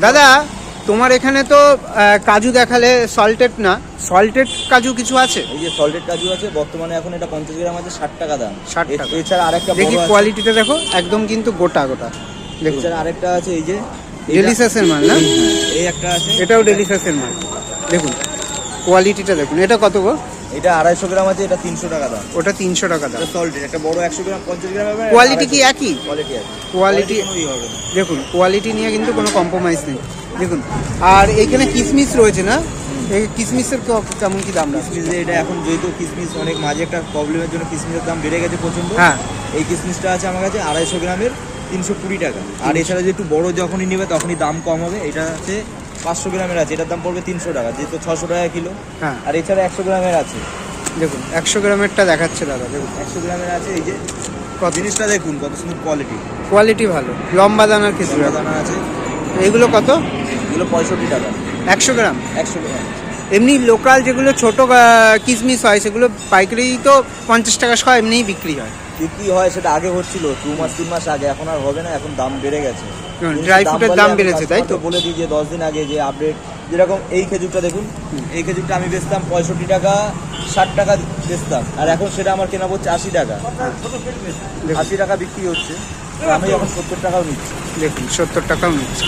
দাদা তোমার এখানে তো কাজু দেখালে সল্টেড না, সল্টেড কাজু কিছু আছে? এই যে সল্টেড কাজু আছে, বর্তমানে এখন এটা 50 গ্রাম আছে 60 টাকা দাম। 60 টাকা। এছাড়া আরেকটা দেখি বড় আছে, কোয়ালিটিটা দেখো, একদম কিন্তু গোটা গোটা। দেখুন এছাড়া আরেকটা আছে এই যে ডেলিশাসের মাল না? এই একটা আছে, এটাও ডেলিশাসের মাল। দেখুন কোয়ালিটিটা দেখুন। এটা কত গো? এটা 250 গ্রাম আছে, এটা 300 টাকা দাম। ওটা 300 টাকা দাম। সল্টেড একটা বড় 100 গ্রাম 50 গ্রাম হবে। কোয়ালিটি কি একই? কোয়ালিটি আছে, কোয়ালিটি কোনোই হবে না। দেখুন কোয়ালিটি নিয়ে কিন্তু কোনো কম্প্রোমাইজ নেই। দেখুন আর এইখানে কিসমিস রয়েছে না, এই কিসমিসের কেমন কি দাম রাখছে? কিসমিস এটা এখন যেহেতু কিসমিস অনেক মাঝে একটা প্রবলেমের জন্য কিসমিসের দাম বেড়ে গেছে প্রচন্ড। হ্যাঁ এই কিসমিসটা আছে আমার কাছে 250 গ্রামের 320 টাকা। আর এছাড়া যে একটু বড় যখনই নেবে তখনই দাম কম হবে। এটা আছে 500 গ্রামের আছে, এটার দাম পড়বে 300 টাকা, যেহেতু 600 টাকা কিলো। হ্যাঁ আর এছাড়া 100 গ্রামের আছে, দেখুন 100 গ্রামেরটা দেখাচ্ছে দাদা। দেখুন 100 গ্রামের আছে এই যে কত জিনিসটা দেখুন কত সুন্দর কোয়ালিটি, কোয়ালিটি ভালো, লম্বা দানার কিছু। দানা আছে। এইগুলো কত? এগুলো 65 টাকা 100 গ্রাম। 100 গ্রাম। এমনি লোকাল যেগুলো ছোট কিসমিস হয় সেগুলো পাইকারি তো 50 টাকা সহ এমনিই বিক্রি হয়। বিক্রি হয়, সেটা আগে হচ্ছিল 2 মাস 3 মাস আগে, এখন আর হবে না, এখন দাম বেড়ে গেছে। ড্রাই ফ্রুটের দাম বেড়েছে তাই তো? বলে দিই যে 10 দিন আগে যে আপডেট, যেরকম এই খেজুরটা দেখুন, এই খেজুরটা আমি বেচতাম 65 টাকা 60 টাকা বেচতাম, আর এখন সেটা আমার কেনা পড়ছে 80 টাকা। 80 টাকা বিক্রি হচ্ছে, তো আমি এখন 70 টাকাও নিচ্ছি। দেখুন 70 টাকাও নিচ্ছে।